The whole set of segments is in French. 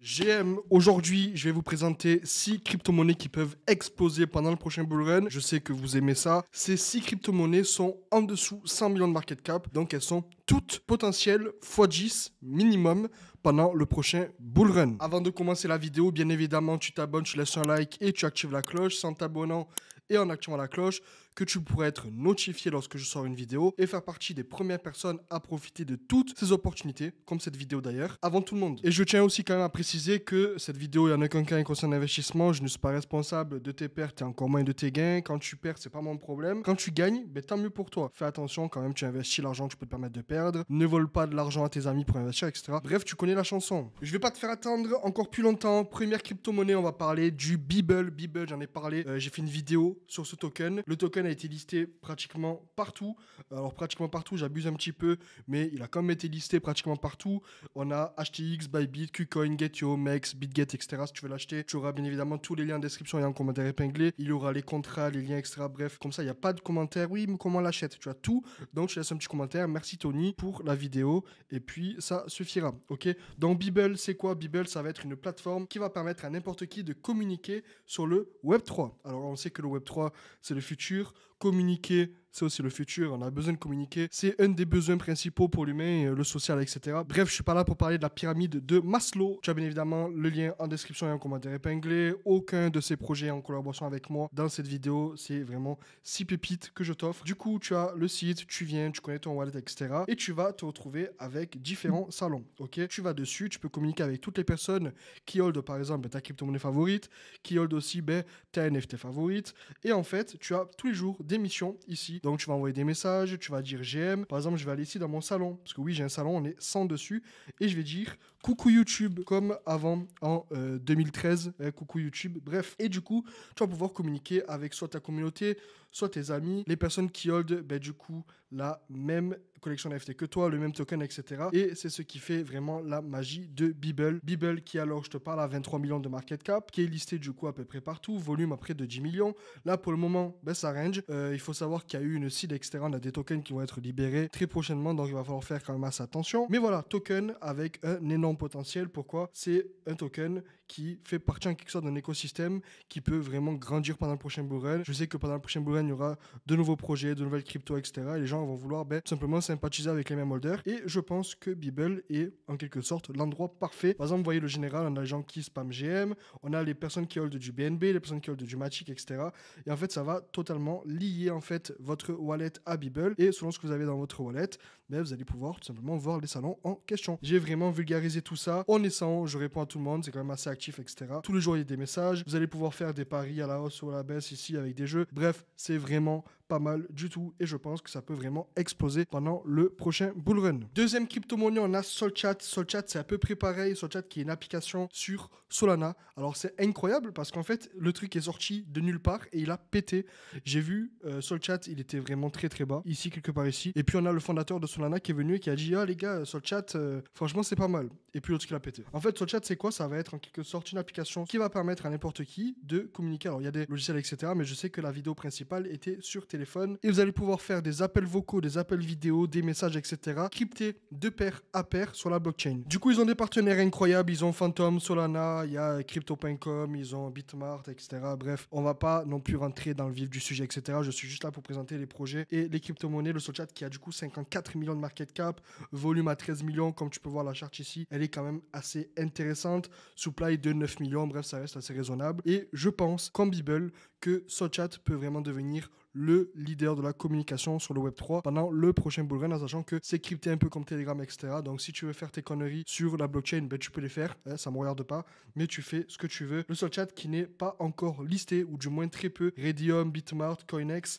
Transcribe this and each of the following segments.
GM, aujourd'hui, je vais vous présenter 6 crypto-monnaies qui peuvent exploser pendant le prochain bull run. Je sais que vous aimez ça. Ces 6 crypto-monnaies sont en dessous 100 millions de market cap, donc elles sont toutes potentielles x10 minimum pendant le prochain bull run. Avant de commencer la vidéo, bien évidemment, tu t'abonnes, tu laisses un like et tu actives la cloche. C'est en t'abonnant et en activant la cloche que tu pourras être notifié lorsque je sors une vidéo et faire partie des premières personnes à profiter de toutes ces opportunités, comme cette vidéo d'ailleurs, avant tout le monde. Et je tiens aussi quand même à préciser que cette vidéo, il n'y en a qu'un cas qui concerne l'investissement. Je ne suis pas responsable de tes pertes et encore moins de tes gains. Quand tu perds, c'est pas mon problème. Quand tu gagnes, ben, tant mieux pour toi. Fais attention quand même, tu investis l'argent, tu peux te permettre de perdre. Ne vole pas de l'argent à tes amis pour investir, etc. Bref, tu connais la chanson. Je vais pas te faire attendre encore plus longtemps. Première crypto-monnaie, on va parler du Beeple. Beeple, j'en ai parlé. J'ai fait une vidéo sur ce token. Le token a été listé pratiquement partout. Alors pratiquement partout, j'abuse un petit peu, mais il a quand même été listé pratiquement partout. On a HTX, Bybit, KuCoin, Getio, Mex, BitGet, etc. Si tu veux l'acheter, tu auras bien évidemment tous les liens en description et en commentaire épinglé. Il y aura les contrats, les liens, etc. Bref, comme ça, il n'y a pas de commentaire. Oui, mais comment on l'achète? Tu as tout. Donc, tu laisses un petit commentaire. Merci Tony pour la vidéo. Et puis, ça suffira. Ok. Donc, Beeple, c'est quoi? Beeple, ça va être une plateforme qui va permettre à n'importe qui de communiquer sur le Web3. Alors, on sait que le Web3, c'est le futur. Communiquer, c'est aussi le futur, on a besoin de communiquer. C'est un des besoins principaux pour l'humain, le social, etc. Bref, je suis pas là pour parler de la pyramide de Maslow. Tu as bien évidemment le lien en description et en commentaire épinglé. Aucun de ces projets en collaboration avec moi dans cette vidéo. C'est vraiment 6 pépites que je t'offre. Du coup, tu as le site, tu viens, tu connais ton wallet, etc. Et tu vas te retrouver avec différents salons. Ok, tu vas dessus, tu peux communiquer avec toutes les personnes qui holdent par exemple ta crypto-monnaie favorite, qui holdent aussi ta NFT favorite. Et en fait, tu as tous les jours des missions ici. Donc, tu vas envoyer des messages, tu vas dire GM. Par exemple, je vais aller ici dans mon salon. Parce que oui, j'ai un salon, on est 100 dessus. Et je vais dire coucou YouTube, comme avant en 2013. Coucou YouTube. Bref. Et du coup, tu vas pouvoir communiquer avec soit ta communauté, soit tes amis, les personnes qui holdent, du coup, la même collection NFT que toi, le même token, etc. Et c'est ce qui fait vraiment la magie de Beeple. Beeple qui, alors, je te parle, à 23 millions de market cap, qui est listé du coup à peu près partout, volume à près de 10 millions. Là, pour le moment, ça range. Il faut savoir qu'il y a eu une seed, etc. On a des tokens qui vont être libérés très prochainement, donc il va falloir faire quand même assez attention. Mais voilà, token avec un énorme potentiel. Pourquoi? C'est un token qui fait partie en quelque sorte d'un écosystème qui peut vraiment grandir pendant le prochain bull run. Je sais que pendant le prochain bull run, il y aura de nouveaux projets, de nouvelles cryptos, etc. Et les gens vont vouloir tout simplement sympathiser avec les mêmes holders. Et je pense que Beeple est en quelque sorte l'endroit parfait. Par exemple, vous voyez le général, on a les gens qui spam GM, on a les personnes qui holdent du BNB, les personnes qui holdent du Matic, etc. Et en fait, ça va totalement lier en fait votre wallet à Beeple. Et selon ce que vous avez dans votre wallet, vous allez pouvoir tout simplement voir les salons en question. J'ai vraiment vulgarisé tout ça. On est 100, je réponds à tout le monde, c'est quand même assez actif, etc. Tous les jours, il y a des messages. Vous allez pouvoir faire des paris à la hausse ou à la baisse ici avec des jeux. Bref, c'est vraiment pas mal du tout et je pense que ça peut vraiment exploser pendant le prochain bull run. Deuxième crypto-monnaie, on a Solchat. Solchat, c'est à peu près pareil. Solchat qui est une application sur Solana. Alors c'est incroyable parce qu'en fait, le truc est sorti de nulle part et il a pété. J'ai vu Solchat, il était vraiment très très bas, ici quelque part ici. Et puis on a le fondateur de Solana qui est venu et qui a dit ah les gars, Solchat, franchement c'est pas mal. Et puis l'autre qui l'a pété. En fait, Solchat c'est quoi? Ça va être en quelque sorte une application qui va permettre à n'importe qui de communiquer. Alors il y a des logiciels etc. Mais je sais que la vidéo principale était sur téléphone et vous allez pouvoir faire des appels vocaux, des appels vidéo, des messages etc. cryptés de pair à pair sur la blockchain. Du coup ils ont des partenaires incroyables. Ils ont Phantom, Solana, il y a Crypto.com, ils ont Bitmart etc. Bref, on va pas non plus rentrer dans le vif du sujet etc. Je suis juste là pour présenter les projets et les crypto-monnaies. Le Solchat qui a du coup 54 millions de market cap, volume à 13 millions, comme tu peux voir la charte ici, elle est quand même assez intéressante. Supply de 9 millions, bref, ça reste assez raisonnable. Et je pense, comme Beeple, que Solchat peut vraiment devenir le leader de la communication sur le Web3 pendant le prochain bull run, en sachant que c'est crypté un peu comme Telegram, etc. Donc si tu veux faire tes conneries sur la blockchain, tu peux les faire, ça me regarde pas, mais tu fais ce que tu veux. Le Solchat qui n'est pas encore listé, ou du moins très peu, Redium, Bitmart, Coinex,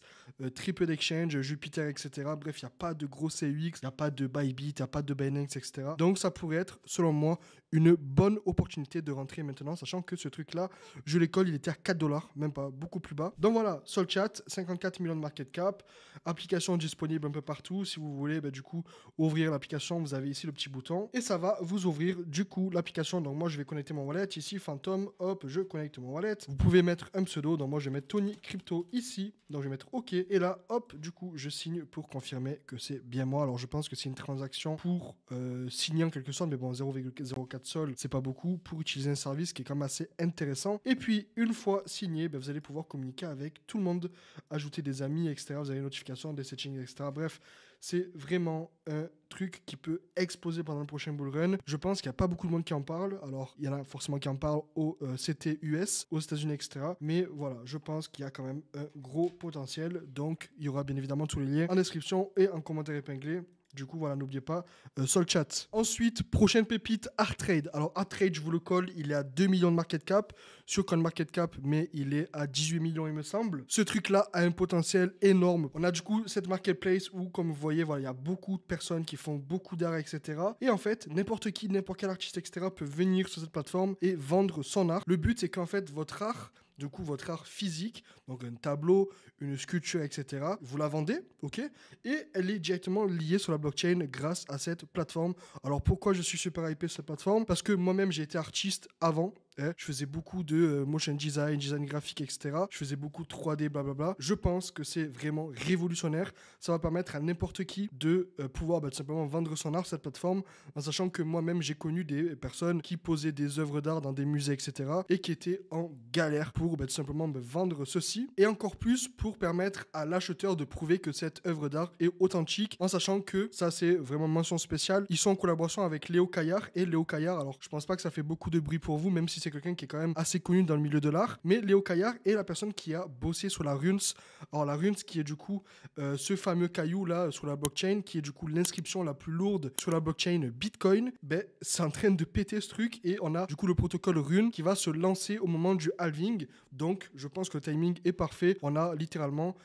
très peu d'exchange, Jupiter, etc. Bref, il n'y a pas de gros CUX, il n'y a pas de Bybit, il n'y a pas de Binance, etc. Donc ça pourrait être, selon moi, une bonne opportunité de rentrer maintenant, sachant que ce truc-là, je l'école, il était à $4, même pas, beaucoup plus bas. Donc voilà, Solchat, 54 4 millions de market cap. Application disponible un peu partout. Si vous voulez, du coup, ouvrir l'application, vous avez ici le petit bouton. Et ça va vous ouvrir, du coup, l'application. Donc, moi, je vais connecter mon wallet. Ici, Phantom. Hop, je connecte mon wallet. Vous pouvez mettre un pseudo. Donc, moi, je vais mettre Tony Crypto ici. Donc, je vais mettre OK. Et là, hop, du coup, je signe pour confirmer que c'est bien moi. Alors, je pense que c'est une transaction pour signer en quelque sorte. Mais bon, 0,04 sol, c'est pas beaucoup pour utiliser un service qui est quand même assez intéressant. Et puis, une fois signé, vous allez pouvoir communiquer avec tout le monde, ajouter des amis, etc. Vous avez des notifications, des settings, etc. Bref, c'est vraiment un truc qui peut exploser pendant le prochain bull run. Je pense qu'il n'y a pas beaucoup de monde qui en parle. Alors, il y en a forcément qui en parlent au CT US, aux États-Unis, etc. Mais voilà, je pense qu'il y a quand même un gros potentiel. Donc, il y aura bien évidemment tous les liens en description et en commentaire épinglé. Du coup, voilà, n'oubliez pas sur le chat. Ensuite, prochaine pépite, ArtTrade. Alors, ArtTrade, je vous le colle, il est à 2 millions de market cap sur CoinMarketCap, mais il est à 18 millions, il me semble. Ce truc-là a un potentiel énorme. On a du coup cette marketplace où, comme vous voyez, voilà, il y a beaucoup de personnes qui font beaucoup d'art, etc. Et en fait, n'importe qui, n'importe quel artiste, etc. peut venir sur cette plateforme et vendre son art. Le but, c'est qu'en fait, votre art, du coup, votre art physique, donc un tableau, une sculpture, etc., vous la vendez, ok? Et elle est directement liée sur la blockchain grâce à cette plateforme. Alors, pourquoi je suis super hypé sur cette plateforme? Parce que moi-même, j'ai été artiste avant. Je faisais beaucoup de motion design, design graphique, etc. Je faisais beaucoup de 3D, blablabla. Je pense que c'est vraiment révolutionnaire. Ça va permettre à n'importe qui de pouvoir tout simplement vendre son art sur cette plateforme, en sachant que moi-même, j'ai connu des personnes qui posaient des œuvres d'art dans des musées, etc. et qui étaient en galère pour tout simplement vendre ceci. Et encore plus pour permettre à l'acheteur de prouver que cette œuvre d'art est authentique, en sachant que ça, c'est vraiment mention spéciale. Ils sont en collaboration avec Léo Caillard. Et Léo Caillard, alors je pense pas que ça fait beaucoup de bruit pour vous, même si c'est quelqu'un qui est quand même assez connu dans le milieu de l'art. Mais Léo Caillard est la personne qui a bossé sur la Runes. Alors la Runes qui est du coup ce fameux caillou là sur la blockchain, qui est du coup l'inscription la plus lourde sur la blockchain Bitcoin. C'est en train de péter ce truc et on a du coup le protocole Rune qui va se lancer au moment du halving. Donc je pense que le timing est parfait. On a littéralement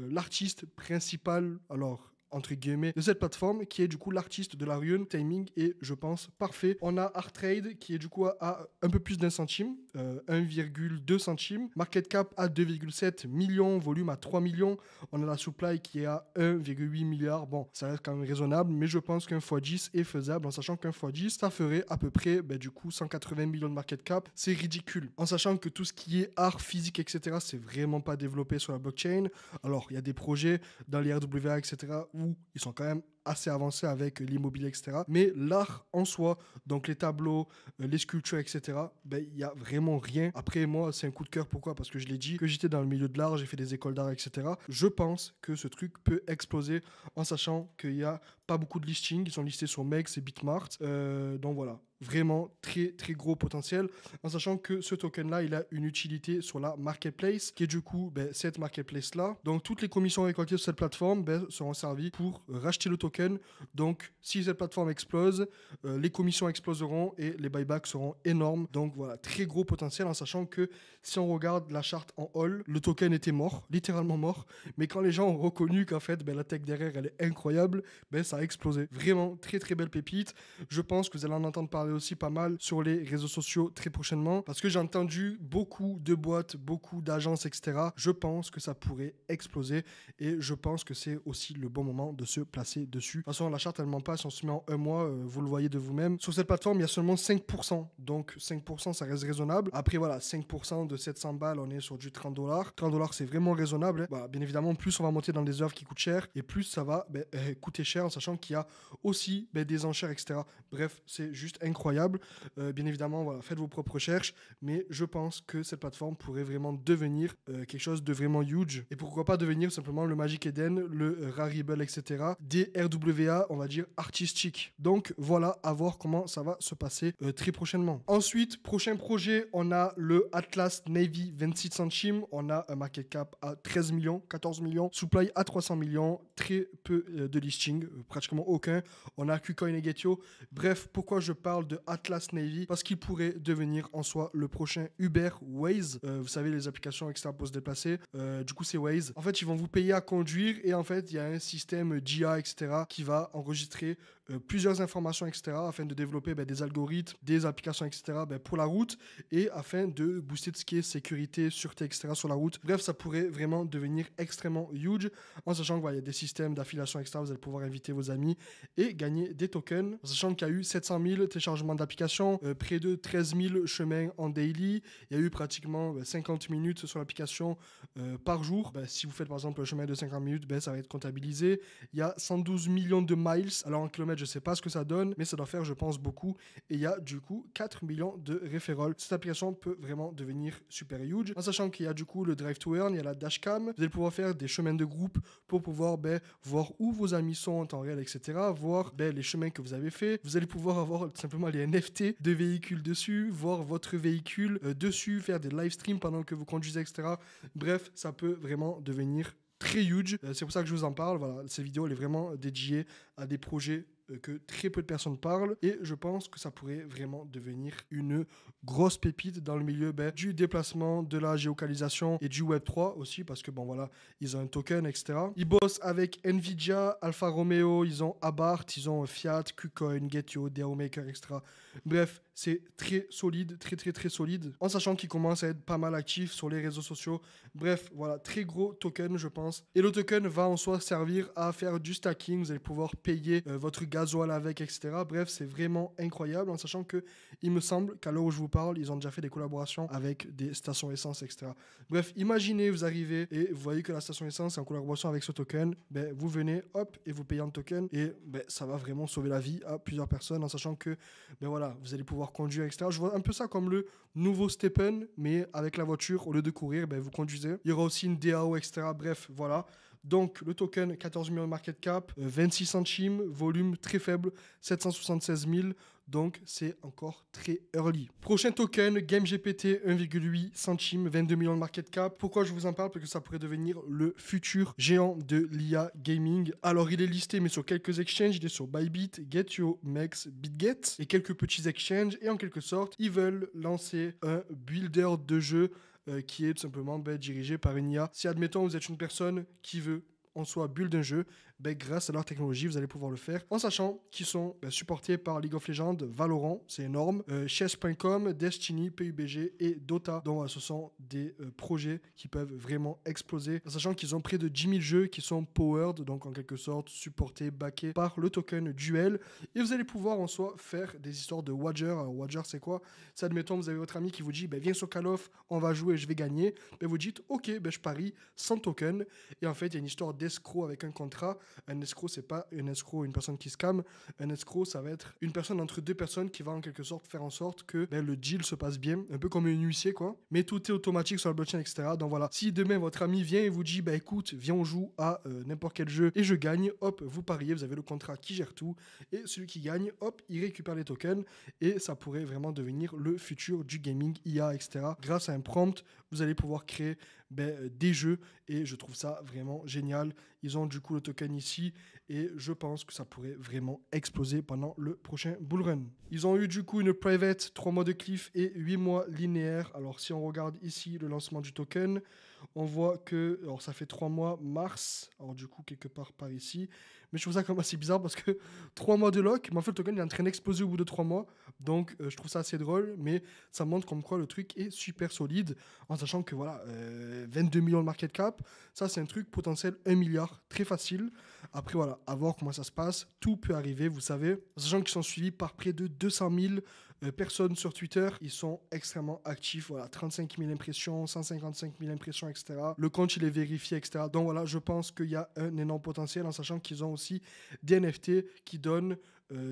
l'artiste principal, alors entre guillemets, de cette plateforme qui est du coup l'artiste de la Rune. Timing est, je pense, parfait. On a ArtTrade qui est du coup à un peu plus d'un centime, 1,2 centimes. Market cap à 2,7 millions, volume à 3 millions. On a la supply qui est à 1,8 milliard. Bon, ça reste quand même raisonnable, mais je pense qu'un x10 est faisable en sachant qu'un x10, ça ferait à peu près du coup 180 millions de market cap. C'est ridicule. En sachant que tout ce qui est art, physique, etc., c'est vraiment pas développé sur la blockchain. Alors, il y a des projets dans les RWA, etc., où ils sont quand même assez avancés avec l'immobilier, etc. Mais l'art en soi, donc les tableaux, les sculptures, etc., il n'y a vraiment rien. Après, moi, c'est un coup de cœur. Pourquoi? Parce que je l'ai dit, que j'étais dans le milieu de l'art, j'ai fait des écoles d'art, etc. Je pense que ce truc peut exploser en sachant qu'il n'y a pas beaucoup de listings. Ils sont listés sur Mex et Bitmart. Donc voilà. Vraiment très très gros potentiel, en sachant que ce token là il a une utilité sur la marketplace qui est du coup cette marketplace là. Donc toutes les commissions récoltées sur cette plateforme seront servies pour racheter le token. Donc si cette plateforme explose, les commissions exploseront et les buybacks seront énormes. Donc voilà, très gros potentiel, en sachant que si on regarde la charte en all, le token était mort, littéralement mort, mais quand les gens ont reconnu qu'en fait la tech derrière elle est incroyable, ça a explosé. Vraiment très très belle pépite. Je pense que vous allez en entendre parler aussi pas mal sur les réseaux sociaux très prochainement, parce que j'ai entendu beaucoup de boîtes, beaucoup d'agences, etc. Je pense que ça pourrait exploser et je pense que c'est aussi le bon moment de se placer dessus. De toute façon, la charte elle ment pas, si on se met en un mois, vous le voyez de vous-même. Sur cette plateforme, il y a seulement 5%, donc 5% ça reste raisonnable. Après voilà, 5% de 700 balles, on est sur du 30 $. 30 $, c'est vraiment raisonnable. Voilà, bien évidemment, plus on va monter dans des œuvres qui coûtent cher et plus ça va coûter cher, en sachant qu'il y a aussi des enchères, etc. Bref, c'est juste incroyable. Bien évidemment, voilà, faites vos propres recherches, mais je pense que cette plateforme pourrait vraiment devenir quelque chose de vraiment huge. Et pourquoi pas devenir simplement le Magic Eden, le Rarible, etc. des RWA, on va dire, artistiques. Donc voilà, à voir comment ça va se passer très prochainement. Ensuite, prochain projet, on a le Atlas Navy 26 centimes. On a un market cap à 13 millions, 14 millions, supply à 300 millions, très peu de listing, pratiquement aucun. On a KuCoin et Getio. Bref, pourquoi je parle de Atlas Navy? Parce qu'il pourrait devenir en soi le prochain Uber Waze. Vous savez, les applications, etc. pour se déplacer. Du coup, c'est Waze. En fait, ils vont vous payer à conduire et en fait, il y a un système d'IA, etc. qui va enregistrer plusieurs informations, etc., afin de développer des algorithmes, des applications, etc., pour la route, et afin de booster tout ce qui est sécurité, sûreté, etc., sur la route. Bref, ça pourrait vraiment devenir extrêmement huge, en sachant qu'il y a des systèmes d'affiliation, etc., vous allez pouvoir inviter vos amis et gagner des tokens, en sachant qu'il y a eu 700 000 téléchargements d'applications, près de 13 000 chemins en daily, il y a eu pratiquement 50 minutes sur l'application par jour. Si vous faites par exemple un chemin de 50 minutes, ça va être comptabilisé. Il y a 112 millions de miles, alors en kilomètres je sais pas ce que ça donne, mais ça doit faire je pense beaucoup, et il y a du coup 4 millions de referrals. Cette application peut vraiment devenir super huge, en sachant qu'il y a du coup le drive to earn, il y a la dashcam, vous allez pouvoir faire des chemins de groupe pour pouvoir voir où vos amis sont en temps réel, etc., voir les chemins que vous avez fait. Vous allez pouvoir avoir tout simplement les NFT de véhicules dessus, voir votre véhicule dessus, faire des live streams pendant que vous conduisez, etc. Bref, ça peut vraiment devenir très huge. C'est pour ça que je vous en parle. Voilà, cette vidéo elle est vraiment dédiée à des projets que très peu de personnes parlent, et je pense que ça pourrait vraiment devenir une grosse pépite dans le milieu du déplacement, de la géolocalisation et du Web3 aussi, parce que voilà, ils ont un token, etc. Ils bossent avec Nvidia, Alfa Romeo, ils ont Abarth, ils ont Fiat, KuCoin, Getio, DAO Maker, etc. Bref, c'est très solide, très solide, en sachant qu'ils commencent à être pas mal actifs sur les réseaux sociaux. Bref, voilà, très gros token, je pense. Et le token va en soi servir à faire du stacking, vous allez pouvoir payer votre gasoil avec, etc. Bref, c'est vraiment incroyable, en sachant que il me semble qu'à l'heure où je vous parle, ils ont déjà fait des collaborations avec des stations essence, etc. Bref, imaginez, vous arrivez et vous voyez que la station essence est en collaboration avec ce token, vous venez, hop, et vous payez en token, et ça va vraiment sauver la vie à plusieurs personnes, en sachant que voilà, vous allez pouvoir conduire, etc. Je vois un peu ça comme le nouveau Steppen, mais avec la voiture, au lieu de courir, vous conduisez. Il y aura aussi une DAO, etc. Bref, voilà. Donc, le token, 14 millions de market cap, 26 centimes, volume très faible, 776 000. Donc, c'est encore très early. Prochain token, GameGPT, 1,8 centimes, 22 millions de market cap. Pourquoi je vous en parle? Parce que ça pourrait devenir le futur géant de l'IA gaming. Alors, il est listé, mais sur quelques exchanges. Il est sur Bybit, Getio, Mex, BitGet et quelques petits exchanges. Et en quelque sorte, ils veulent lancer un builder de jeu qui est tout simplement dirigé par une IA. Si, admettons, vous êtes une personne qui veut en soi build un jeu, grâce à leur technologie, vous allez pouvoir le faire, en sachant qu'ils sont supportés par League of Legends, Valorant, c'est énorme, chess.com, Destiny, PUBG et Dota. Donc voilà, ce sont des projets qui peuvent vraiment exploser, en sachant qu'ils ont près de 10 000 jeux qui sont powered, donc en quelque sorte supportés, backés par le token Duel, et vous allez pouvoir en soi faire des histoires de wager. Alors wager c'est quoi? C'est, admettons, vous avez votre ami qui vous dit viens sur Call of, on va jouer, je vais gagner, vous dites ok, je parie 100 tokens, et en fait il y a une histoire d'escroc avec un contrat. Un escroc, c'est pas un escroc, une personne qui scam. Un escroc, ça va être une personne entre deux personnes qui va en quelque sorte faire en sorte que le deal se passe bien, un peu comme un huissier, quoi. Mais tout est automatique sur la blockchain, etc. Donc voilà, si demain votre ami vient et vous dit écoute, viens on joue à n'importe quel jeu et je gagne, hop, vous pariez, vous avez le contrat qui gère tout, et celui qui gagne, hop, il récupère les tokens, et ça pourrait vraiment devenir le futur du gaming, IA, etc. Grâce à un prompt, vous allez pouvoir créer des jeux, et je trouve ça vraiment génial. Ils ont du coup le token ici, et je pense que ça pourrait vraiment exploser pendant le prochain bull run. Ils ont eu du coup une private, 3 mois de cliff et 8 mois linéaire. Alors si on regarde ici le lancement du token, on voit que alors ça fait 3 mois mars, alors du coup quelque part par ici, mais je trouve ça quand même assez bizarre parce que 3 mois de lock, mais en fait le token il est en train d'exploser au bout de 3 mois, donc je trouve ça assez drôle, mais ça montre comme quoi le truc est super solide, en sachant que voilà, 22 millions de market cap, ça c'est un truc potentiel 1 milliard, très facile. Après voilà, à voir comment ça se passe, tout peut arriver, vous savez, sachant qu'ils sont suivis par près de 200 000 personnes sur Twitter, ils sont extrêmement actifs, voilà, 35 000 impressions, 155 000 impressions, etc. Le compte il est vérifié, etc. Donc voilà, je pense qu'il y a un énorme potentiel, en sachant qu'ils ont aussi des NFT qui donnent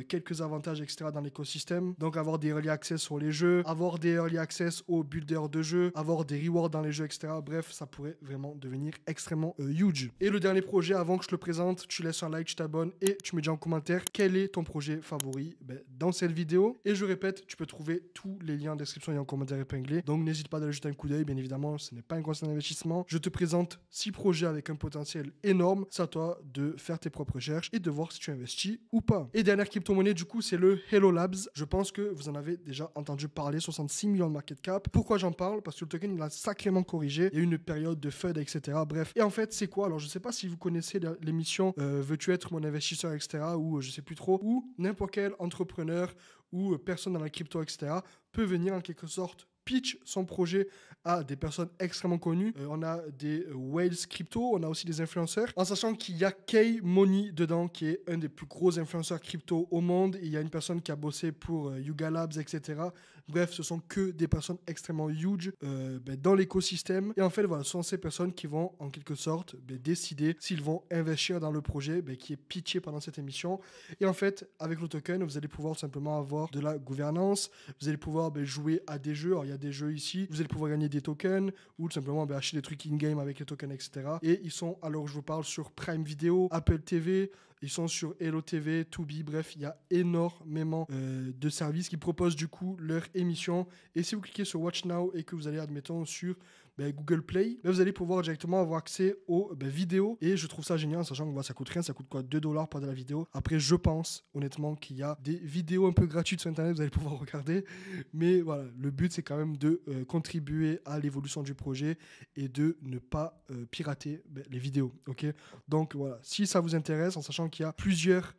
quelques avantages, etc. dans l'écosystème. Donc avoir des early access sur les jeux, avoir des early access aux builders de jeux, avoir des rewards dans les jeux, etc. Bref, ça pourrait vraiment devenir extrêmement huge. Et le dernier projet, avant que je le présente, tu laisses un like, tu t'abonnes et tu me dis en commentaire quel est ton projet favori dans cette vidéo. Et je répète, tu peux trouver tous les liens en description et en commentaire épinglé. Donc n'hésite pas d'aller jeter un coup d'œil. Bien évidemment, ce n'est pas un conseil d'investissement. Je te présente 6 projets avec un potentiel énorme. C'est à toi de faire tes propres recherches et de voir si tu investis ou pas. Et dernière première crypto-monnaie, du coup, c'est le Hello Labs. Je pense que vous en avez déjà entendu parler, 66 millions de market cap. Pourquoi j'en parle? Parce que le token, il a sacrément corrigé. Il y a eu une période de FUD, etc. Bref. Et en fait, c'est quoi? Alors, je sais pas si vous connaissez l'émission Veux-tu être mon investisseur, etc. ou je sais plus trop, où n'importe quel entrepreneur ou personne dans la crypto, etc. peut venir en quelque sorte pitch son projet à des personnes extrêmement connues. On a des whales crypto, on a aussi des influenceurs, en sachant qu'il y a K-Money dedans, qui est un des plus gros influenceurs crypto au monde. Il y a une personne qui a bossé pour Yuga Labs, etc. Bref, ce sont que des personnes extrêmement huge dans l'écosystème. Et en fait, voilà, ce sont ces personnes qui vont, en quelque sorte, décider s'ils vont investir dans le projet qui est pitché pendant cette émission. Et en fait, avec le token, vous allez pouvoir simplement avoir de la gouvernance, vous allez pouvoir jouer à des jeux. Alors, il y a des jeux ici, vous allez pouvoir gagner des tokens ou tout simplement acheter des trucs in-game avec les tokens, etc. Et ils sont, alors je vous parle, sur Prime Video, Apple TV, ils sont sur Hello TV, Tubi, bref, il y a énormément de services qui proposent du coup leur émission. Et si vous cliquez sur Watch Now et que vous allez, admettons, sur Google Play, là, vous allez pouvoir directement avoir accès aux vidéos. Et je trouve ça génial, sachant que ça coûte rien, ça coûte quoi, 2 $ pour de la vidéo. Après, je pense honnêtement qu'il y a des vidéos un peu gratuites sur Internet, vous allez pouvoir regarder. Mais voilà, le but, c'est quand même de contribuer à l'évolution du projet et de ne pas pirater les vidéos. Ok, donc voilà, si ça vous intéresse, en sachant qu'il y a plusieurs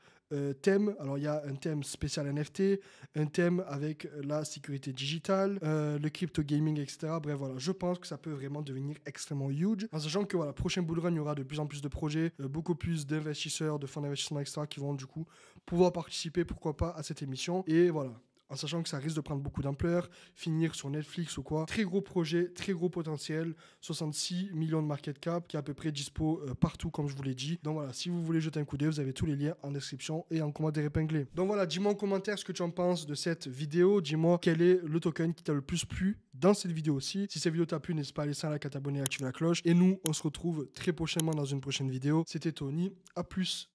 thèmes. Alors, il y a un thème spécial NFT, un thème avec la sécurité digitale, le crypto gaming, etc. Bref, voilà, je pense que ça peut vraiment devenir extrêmement huge. En sachant que, voilà, prochain bull run, il y aura de plus en plus de projets, beaucoup plus d'investisseurs, de fonds d'investissement, etc. qui vont, du coup, pouvoir participer, pourquoi pas, à cette émission. Et voilà. En sachant que ça risque de prendre beaucoup d'ampleur, finir sur Netflix ou quoi. Très gros projet, très gros potentiel, 66 millions de market cap, qui est à peu près dispo partout, comme je vous l'ai dit. Donc voilà, si vous voulez jeter un coup d'œil, vous avez tous les liens en description et en commentaire épinglé. Donc voilà, dis-moi en commentaire ce que tu en penses de cette vidéo. Dis-moi quel est le token qui t'a le plus plu dans cette vidéo aussi. Si cette vidéo t'a plu, n'hésite pas à laisser un like, à t'abonner et à activer la cloche. Et nous, on se retrouve très prochainement dans une prochaine vidéo. C'était Tony, à plus.